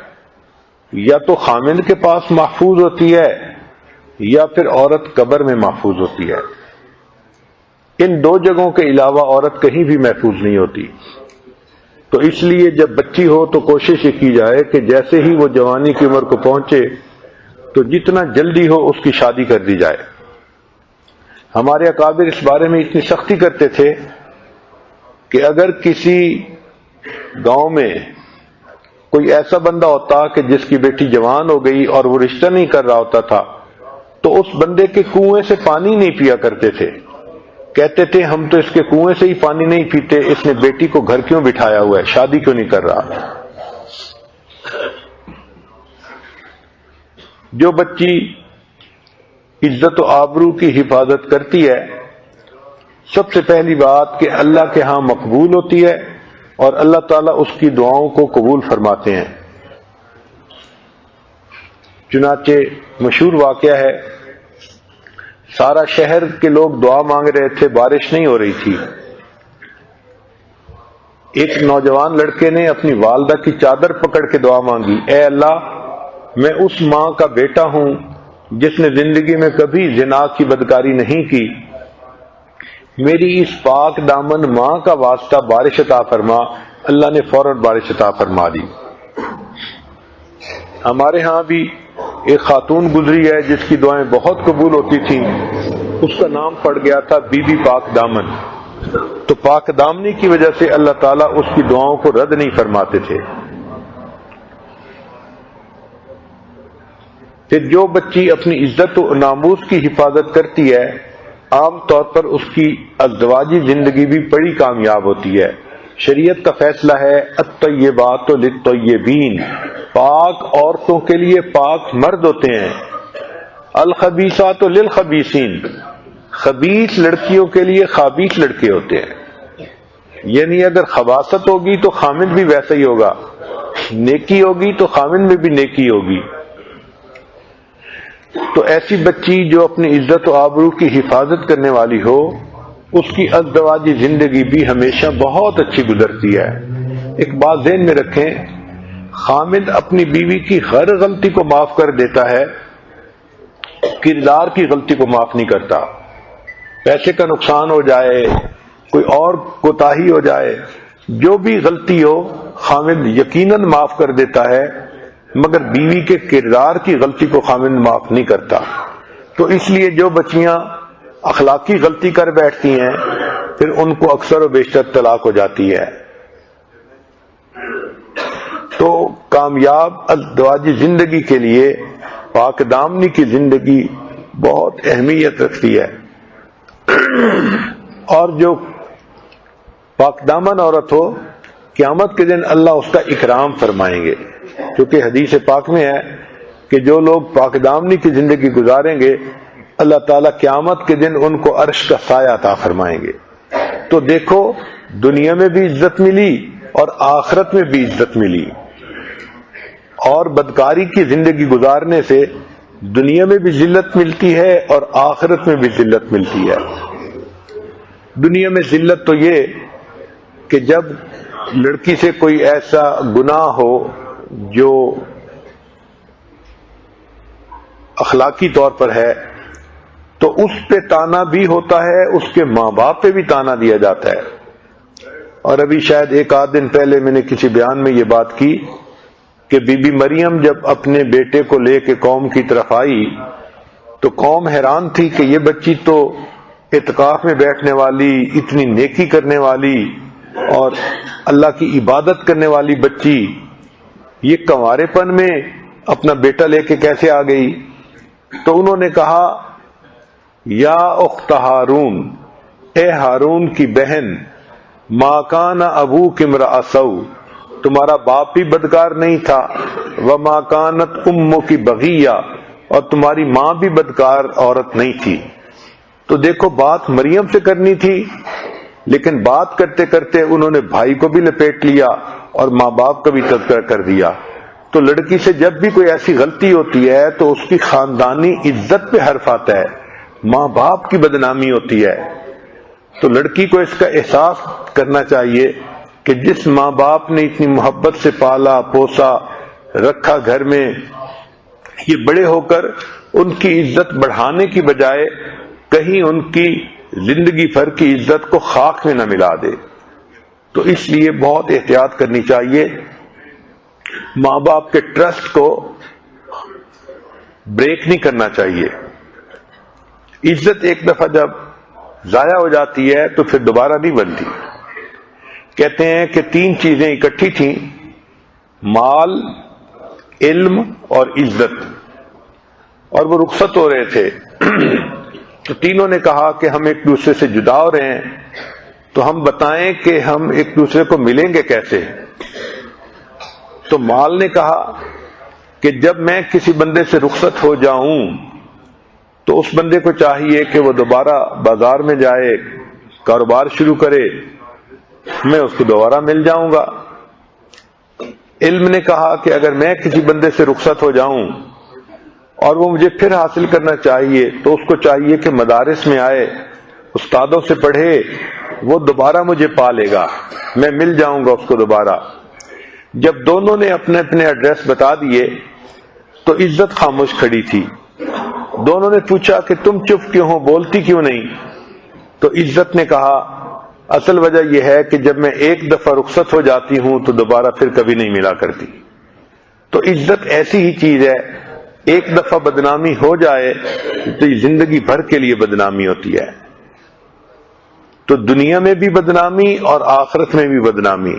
S1: یا تو خامند کے پاس محفوظ ہوتی ہے یا پھر عورت قبر میں محفوظ ہوتی ہے۔ ان دو جگہوں کے علاوہ عورت کہیں بھی محفوظ نہیں ہوتی۔ تو اس لیے جب بچی ہو تو کوشش یہ کی جائے کہ جیسے ہی وہ جوانی کی عمر کو پہنچے تو جتنا جلدی ہو اس کی شادی کر دی جائے۔ ہمارے اکابر اس بارے میں اتنی سختی کرتے تھے کہ اگر کسی گاؤں میں کوئی ایسا بندہ ہوتا کہ جس کی بیٹی جوان ہو گئی اور وہ رشتہ نہیں کر رہا ہوتا تھا تو اس بندے کے کنویں سے پانی نہیں پیا کرتے تھے، کہتے تھے ہم تو اس کے کنویں سے ہی پانی نہیں پیتے، اس نے بیٹی کو گھر کیوں بٹھایا ہوا ہے، شادی کیوں نہیں کر رہا۔ جو بچی عزت و آبرو کی حفاظت کرتی ہے سب سے پہلی بات کہ اللہ کے ہاں مقبول ہوتی ہے اور اللہ تعالیٰ اس کی دعاؤں کو قبول فرماتے ہیں۔ چنانچہ مشہور واقعہ ہے، سارا شہر کے لوگ دعا مانگ رہے تھے، بارش نہیں ہو رہی تھی۔ ایک نوجوان لڑکے نے اپنی والدہ کی چادر پکڑ کے دعا مانگی، اے اللہ میں اس ماں کا بیٹا ہوں جس نے زندگی میں کبھی زنا کی بدکاری نہیں کی، میری اس پاک دامن ماں کا واسطہ بارش عطا فرما۔ اللہ نے فوراً بارش عطا فرما دی۔ ہمارے ہاں بھی ایک خاتون گزری ہے جس کی دعائیں بہت قبول ہوتی تھیں، اس کا نام پڑ گیا تھا بی بی پاک دامن۔ تو پاک دامنی کی وجہ سے اللہ تعالیٰ اس کی دعاؤں کو رد نہیں فرماتے تھے۔ پھر جو بچی اپنی عزت و ناموس کی حفاظت کرتی ہے عام طور پر اس کی ازدواجی زندگی بھی بڑی کامیاب ہوتی ہے۔ شریعت کا فیصلہ ہے الطیبات للطیبین، پاک عورتوں کے لیے پاک مرد ہوتے ہیں، الخبیثات للخبیثین، خبیث لڑکیوں کے لیے خابیث لڑکے ہوتے ہیں۔ یعنی اگر خباثت ہوگی تو خامد بھی ویسا ہی ہوگا، نیکی ہوگی تو خامد میں بھی نیکی ہوگی۔ تو ایسی بچی جو اپنی عزت و آبرو کی حفاظت کرنے والی ہو اس کی ازدواجی زندگی بھی ہمیشہ بہت اچھی گزرتی ہے۔ ایک بات ذہن میں رکھیں، خامد اپنی بیوی کی ہر غلطی کو معاف کر دیتا ہے، کردار کی غلطی کو معاف نہیں کرتا۔ پیسے کا نقصان ہو جائے، کوئی اور کوتاہی ہو جائے، جو بھی غلطی ہو خامد یقیناً معاف کر دیتا ہے، مگر بیوی کے کردار کی غلطی کو خامد معاف نہیں کرتا۔ تو اس لیے جو بچیاں اخلاقی غلطی کر بیٹھتی ہیں پھر ان کو اکثر و بیشتر طلاق ہو جاتی ہے۔ تو کامیاب ازدواجی زندگی کے لیے پاک دامنی کی زندگی بہت اہمیت رکھتی ہے، اور جو پاک دامن عورت ہو قیامت کے دن اللہ اس کا اکرام فرمائیں گے، کیونکہ حدیث پاک میں ہے کہ جو لوگ پاک دامنی کی زندگی گزاریں گے اللہ تعالیٰ قیامت کے دن ان کو عرش کا سایہ عطا فرمائیں گے۔ تو دیکھو دنیا میں بھی عزت ملی اور آخرت میں بھی عزت ملی، اور بدکاری کی زندگی گزارنے سے دنیا میں بھی ذلت ملتی ہے اور آخرت میں بھی ذلت ملتی ہے۔ دنیا میں ذلت تو یہ کہ جب لڑکی سے کوئی ایسا گناہ ہو جو اخلاقی طور پر ہے تو اس پہ تانا بھی ہوتا ہے، اس کے ماں باپ پہ بھی تانا دیا جاتا ہے۔ اور ابھی شاید ایک آدھ دن پہلے میں نے کسی بیان میں یہ بات کی کہ بی بی مریم جب اپنے بیٹے کو لے کے قوم کی طرف آئی تو قوم حیران تھی کہ یہ بچی تو اعتکاف میں بیٹھنے والی، اتنی نیکی کرنے والی اور اللہ کی عبادت کرنے والی بچی، یہ کنوارے پن میں اپنا بیٹا لے کے کیسے آ گئی؟ تو انہوں نے کہا یا اخت ہارون، اے ہارون کی بہن، ما کان ابوک امرأ سوء، تمہارا باپ بھی بدکار نہیں تھا، وما کانت امک بغیہ، اور تمہاری ماں بھی بدکار عورت نہیں تھی۔ تو دیکھو بات مریم سے کرنی تھی، لیکن بات کرتے کرتے انہوں نے بھائی کو بھی لپیٹ لیا اور ماں باپ کا بھی تذکرہ کر دیا۔ تو لڑکی سے جب بھی کوئی ایسی غلطی ہوتی ہے تو اس کی خاندانی عزت پہ حرف آتا ہے، ماں باپ کی بدنامی ہوتی ہے۔ تو لڑکی کو اس کا احساس کرنا چاہیے کہ جس ماں باپ نے اتنی محبت سے پالا پوسا رکھا گھر میں، یہ بڑے ہو کر ان کی عزت بڑھانے کی بجائے کہیں ان کی زندگی بھر کی عزت کو خاک میں نہ ملا دے۔ تو اس لیے بہت احتیاط کرنی چاہیے، ماں باپ کے ٹرسٹ کو بریک نہیں کرنا چاہیے۔ عزت ایک دفعہ جب ضائع ہو جاتی ہے تو پھر دوبارہ نہیں بنتی۔ کہتے ہیں کہ 3 چیزیں اکٹھی تھیں، مال، علم اور عزت، اور وہ رخصت ہو رہے تھے تو تینوں نے کہا کہ ہم ایک دوسرے سے جدا ہو رہے ہیں، تو ہم بتائیں کہ ہم ایک دوسرے کو ملیں گے کیسے؟ تو مال نے کہا کہ جب میں کسی بندے سے رخصت ہو جاؤں تو اس بندے کو چاہیے کہ وہ دوبارہ بازار میں جائے، کاروبار شروع کرے، میں اس کو دوبارہ مل جاؤں گا۔ علم نے کہا کہ اگر میں کسی بندے سے رخصت ہو جاؤں اور وہ مجھے پھر حاصل کرنا چاہیے تو اس کو چاہیے کہ مدارس میں آئے، استادوں سے پڑھے، وہ دوبارہ مجھے پا لے گا، میں مل جاؤں گا اس کو دوبارہ۔ جب دونوں نے اپنے اپنے ایڈریس بتا دیے تو عزت خاموش کھڑی تھی۔ دونوں نے پوچھا کہ تم چپ کیوں ہو، بولتی کیوں نہیں؟ تو عزت نے کہا اصل وجہ یہ ہے کہ جب میں ایک دفعہ رخصت ہو جاتی ہوں تو دوبارہ پھر کبھی نہیں ملا کرتی۔ تو عزت ایسی ہی چیز ہے، ایک دفعہ بدنامی ہو جائے تو یہ زندگی بھر کے لیے بدنامی ہوتی ہے۔ تو دنیا میں بھی بدنامی اور آخرت میں بھی بدنامی۔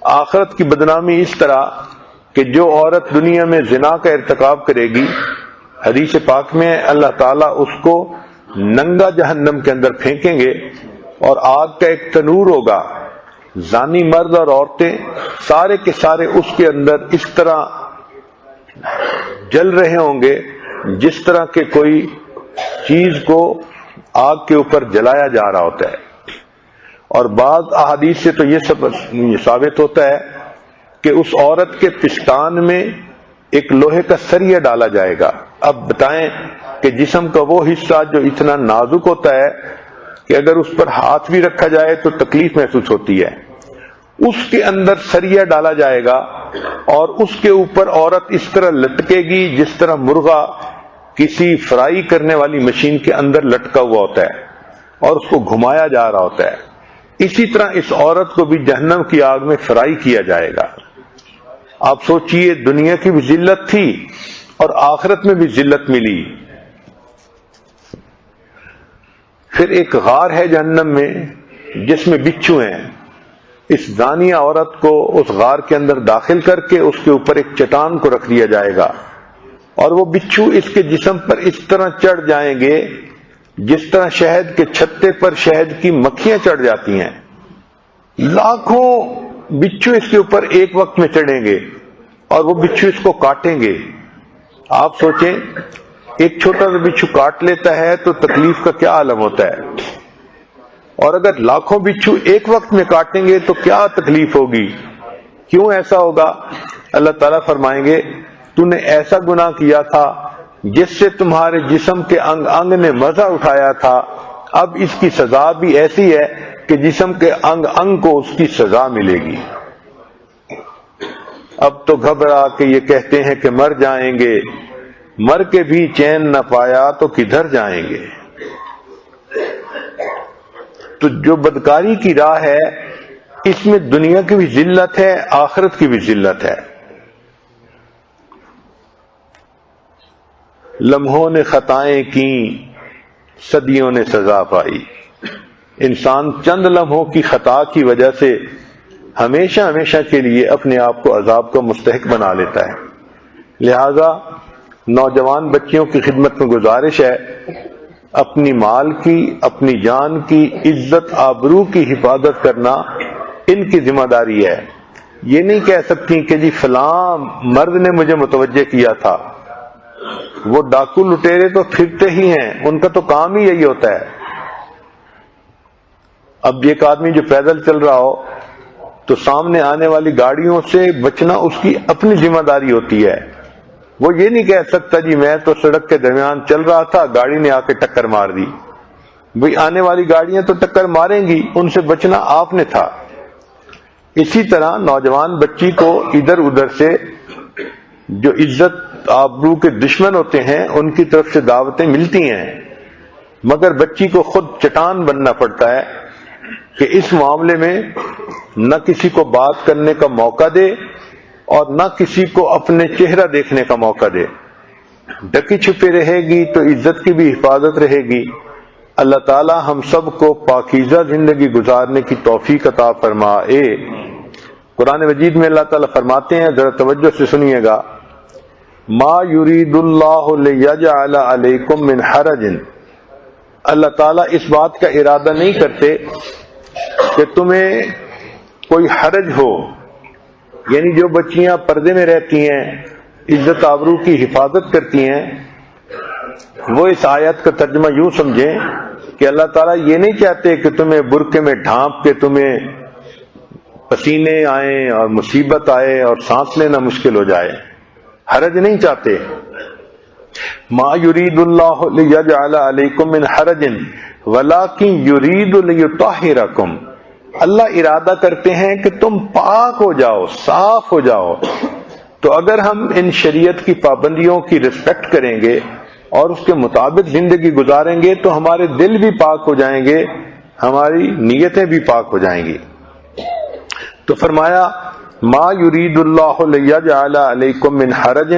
S1: آخرت کی بدنامی اس طرح کہ جو عورت دنیا میں زنا کا ارتکاب کرے گی، حدیث پاک میں اللہ تعالیٰ اس کو ننگا جہنم کے اندر پھینکیں گے اور آگ کا ایک تنور ہوگا، زانی مرد اور عورتیں سارے کے سارے اس کے اندر اس طرح جل رہے ہوں گے جس طرح کہ کوئی چیز کو آگ کے اوپر جلایا جا رہا ہوتا ہے۔ اور بعض احادیث سے تو یہ ثابت ہوتا ہے کہ اس عورت کے پشتان میں ایک لوہے کا سریہ ڈالا جائے گا۔ اب بتائیں کہ جسم کا وہ حصہ جو اتنا نازک ہوتا ہے کہ اگر اس پر ہاتھ بھی رکھا جائے تو تکلیف محسوس ہوتی ہے، اس کے اندر سریہ ڈالا جائے گا اور اس کے اوپر عورت اس طرح لٹکے گی جس طرح مرغا کسی فرائی کرنے والی مشین کے اندر لٹکا ہوا ہوتا ہے اور اس کو گھمایا جا رہا ہوتا ہے۔ اسی طرح اس عورت کو بھی جہنم کی آگ میں فرائی کیا جائے گا۔ آپ سوچئے دنیا کی بھی ذلت تھی اور آخرت میں بھی ذلت ملی۔ پھر ایک غار ہے جہنم میں جس میں بچھو ہیں، اس زانیہ عورت کو اس غار کے اندر داخل کر کے اس کے اوپر ایک چٹان کو رکھ دیا جائے گا اور وہ بچھو اس کے جسم پر اس طرح چڑھ جائیں گے جس طرح شہد کے چھتے پر شہد کی مکھیاں چڑھ جاتی ہیں۔ لاکھوں بچھو اس کے اوپر ایک وقت میں چڑھیں گے اور وہ بچھو اس کو کاٹیں گے. آپ سوچیں ایک چھوٹا سا بچھو کاٹ لیتا ہے تو تکلیف کا کیا عالم ہوتا ہے, اور اگر لاکھوں بچھو ایک وقت میں کاٹیں گے تو کیا تکلیف ہوگی. کیوں ایسا ہوگا؟ اللہ تعالیٰ فرمائیں گے تو نے ایسا گناہ کیا تھا جس سے تمہارے جسم کے انگ انگ نے مزہ اٹھایا تھا, اب اس کی سزا بھی ایسی ہے کہ جسم کے انگ انگ کو اس کی سزا ملے گی. اب تو گھبرا کے یہ کہتے ہیں کہ مر جائیں گے, مر کے بھی چین نہ پایا تو کدھر جائیں گے. تو جو بدکاری کی راہ ہے اس میں دنیا کی بھی ذلت ہے, آخرت کی بھی ذلت ہے. لمحوں نے خطائیں کی, صدیوں نے سزا پائی. انسان چند لمحوں کی خطا کی وجہ سے ہمیشہ ہمیشہ کے لیے اپنے آپ کو عذاب کا مستحق بنا لیتا ہے. لہذا نوجوان بچیوں کی خدمت میں گزارش ہے, اپنی مال کی, اپنی جان کی, عزت آبرو کی حفاظت کرنا ان کی ذمہ داری ہے. یہ نہیں کہہ سکتی کہ جی فلاں مرد نے مجھے متوجہ کیا تھا. وہ ڈاکو لٹیرے تو پھرتے ہی ہیں, ان کا تو کام ہی یہی ہوتا ہے. اب ایک آدمی جو پیدل چل رہا ہو تو سامنے آنے والی گاڑیوں سے بچنا اس کی اپنی ذمہ داری ہوتی ہے. وہ یہ نہیں کہہ سکتا جی میں تو سڑک کے درمیان چل رہا تھا, گاڑی نے آ کے ٹکر مار دی. بھئی آنے والی گاڑیاں تو ٹکر ماریں گی, ان سے بچنا آپ نے تھا. اسی طرح نوجوان بچی کو ادھر ادھر سے جو عزت آبرو کے دشمن ہوتے ہیں ان کی طرف سے دعوتیں ملتی ہیں, مگر بچی کو خود چٹان بننا پڑتا ہے کہ اس معاملے میں نہ کسی کو بات کرنے کا موقع دے اور نہ کسی کو اپنے چہرہ دیکھنے کا موقع دے. ڈکی چھپی رہے گی تو عزت کی بھی حفاظت رہے گی. اللہ تعالی ہم سب کو پاکیزہ زندگی گزارنے کی توفیق عطا فرمائے. قرآن مجید میں اللہ تعالیٰ فرماتے ہیں, ذرا توجہ سے سنیے گا, ما یرید اللہ لیجعل علیکم من حرج. اللہ تعالیٰ اس بات کا ارادہ نہیں کرتے کہ تمہیں کوئی حرج ہو. یعنی جو بچیاں پردے میں رہتی ہیں, عزت آبرو کی حفاظت کرتی ہیں, وہ اس آیت کا ترجمہ یوں سمجھیں کہ اللہ تعالیٰ یہ نہیں چاہتے کہ تمہیں برقعے میں ڈھانپ کے تمہیں پسینے آئیں اور مصیبت آئے اور سانس لینا مشکل ہو جائے. حرج نہیں چاہتے. ما یرید اللہ لیجعل علیکم من حرج ولکن یرید لیطہرکم. اللہ ارادہ کرتے ہیں کہ تم پاک ہو جاؤ, صاف ہو جاؤ. تو اگر ہم ان شریعت کی پابندیوں کی ریسپیکٹ کریں گے اور اس کے مطابق زندگی گزاریں گے تو ہمارے دل بھی پاک ہو جائیں گے, ہماری نیتیں بھی پاک ہو جائیں گی. تو فرمایا ما یرید اللہ لیجعل علیکم من حرج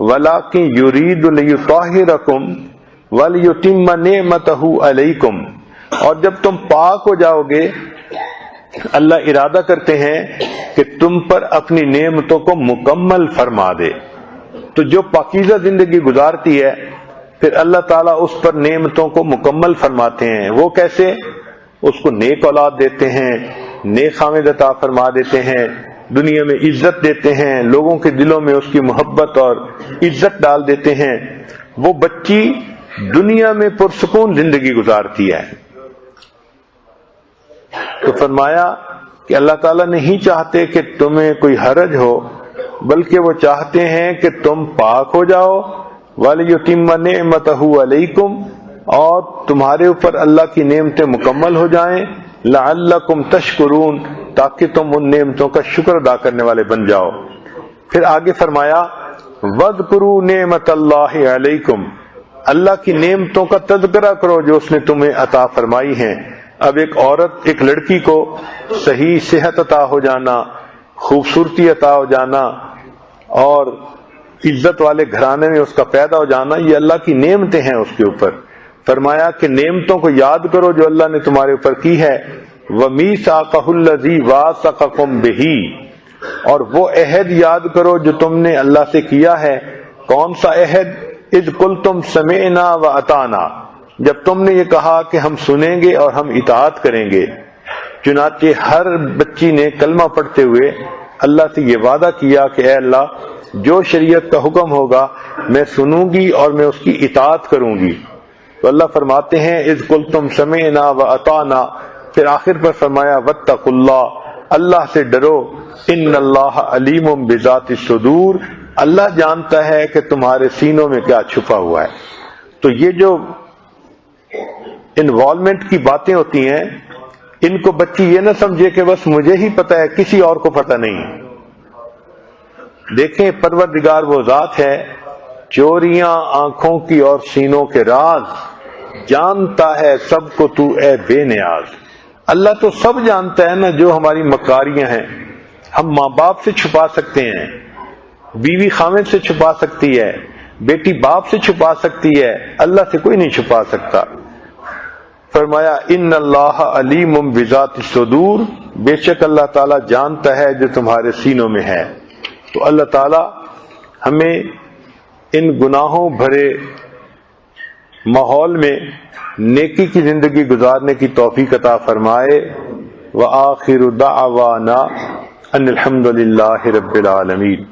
S1: ولکن یرید لیطہرکم ولیتم نعمتہ علیکم. اور جب تم پاک ہو جاؤ گے اللہ ارادہ کرتے ہیں کہ تم پر اپنی نعمتوں کو مکمل فرما دے. تو جو پاکیزہ زندگی گزارتی ہے پھر اللہ تعالیٰ اس پر نعمتوں کو مکمل فرماتے ہیں. وہ کیسے؟ اس کو نیک اولاد دیتے ہیں, نیک خامد عطا فرما دیتے ہیں, دنیا میں عزت دیتے ہیں, لوگوں کے دلوں میں اس کی محبت اور عزت ڈال دیتے ہیں. وہ بچی دنیا میں پرسکون زندگی گزارتی ہے. تو فرمایا کہ اللہ تعالیٰ نہیں چاہتے کہ تمہیں کوئی حرج ہو, بلکہ وہ چاہتے ہیں کہ تم پاک ہو جاؤ. وَلِيُتِمَّ نِعْمَتَهُ عَلَيْكُمْ, اور تمہارے اوپر اللہ کی نعمتیں مکمل ہو جائیں. لَعَلَّكُمْ تَشْكُرُونَ, تاکہ تم ان نعمتوں کا شکر ادا کرنے والے بن جاؤ. پھر آگے فرمایا وَاذْكُرُوا نِعْمَتَ اللَّهِ عَلَيْكُمْ, اللہ کی نعمتوں کا تذکرہ کرو جو اس نے تمہیں عطا فرمائی ہیں. اب ایک عورت, ایک لڑکی کو صحیح صحت عطا ہو جانا, خوبصورتی عطا ہو جانا اور عزت والے گھرانے میں اس کا پیدا ہو جانا, یہ اللہ کی نعمتیں ہیں اس کے اوپر. فرمایا کہ نعمتوں کو یاد کرو جو اللہ نے تمہارے اوپر کی ہے. وَمِيثَاقَهُ الَّذِي وَاثَقَكُم بِهِ, اور وہ عہد یاد کرو جو تم نے اللہ سے کیا ہے. کون سا عہد؟ اذ قلتم سمعنا وَأَطَعْنَا, جب تم نے یہ کہا کہ ہم سنیں گے اور ہم اطاعت کریں گے. چنانچہ ہر بچی نے کلمہ پڑھتے ہوئے اللہ سے یہ وعدہ کیا کہ اے اللہ جو شریعت کا حکم ہوگا میں سنوں گی اور میں اس کی اطاعت کروں گی. تو اللہ فرماتے ہیں اذ قلتم سمعنا واطعنا، پھر آخر پر فرمایا واتقوا اللہ، اللہ سے ڈرو، ان اللہ علیم بذات الصدور، اللہ جانتا ہے کہ تمہارے سینوں میں کیا چھپا ہوا ہے. تو یہ جو انوالومنٹ کی باتیں ہوتی ہیں ان کو بچی یہ نہ سمجھے کہ بس مجھے ہی پتہ ہے کسی اور کو پتہ نہیں. دیکھیں پروردگار وہ ذات ہے چوریاں آنکھوں کی اور سینوں کے راز، جانتا ہے سب کو تو اے بے نیاز. اللہ تو سب جانتا ہے نا جو ہماری مکاریاں ہیں. ہم ماں باپ سے چھپا سکتے ہیں، بیوی خاوند سے چھپا سکتی ہے، بیٹی باپ سے چھپا سکتی ہے، اللہ سے کوئی نہیں چھپا سکتا. فرمایا ان اللہ علیم بذات الصدور، بے شک اللہ تعالیٰ جانتا ہے جو تمہارے سینوں میں ہے. تو اللہ تعالیٰ ہمیں ان گناہوں بھرے ماحول میں نیکی کی زندگی گزارنے کی توفیق عطا فرمائے. وآخر دعوانا ان الحمد للہ رب العالمین.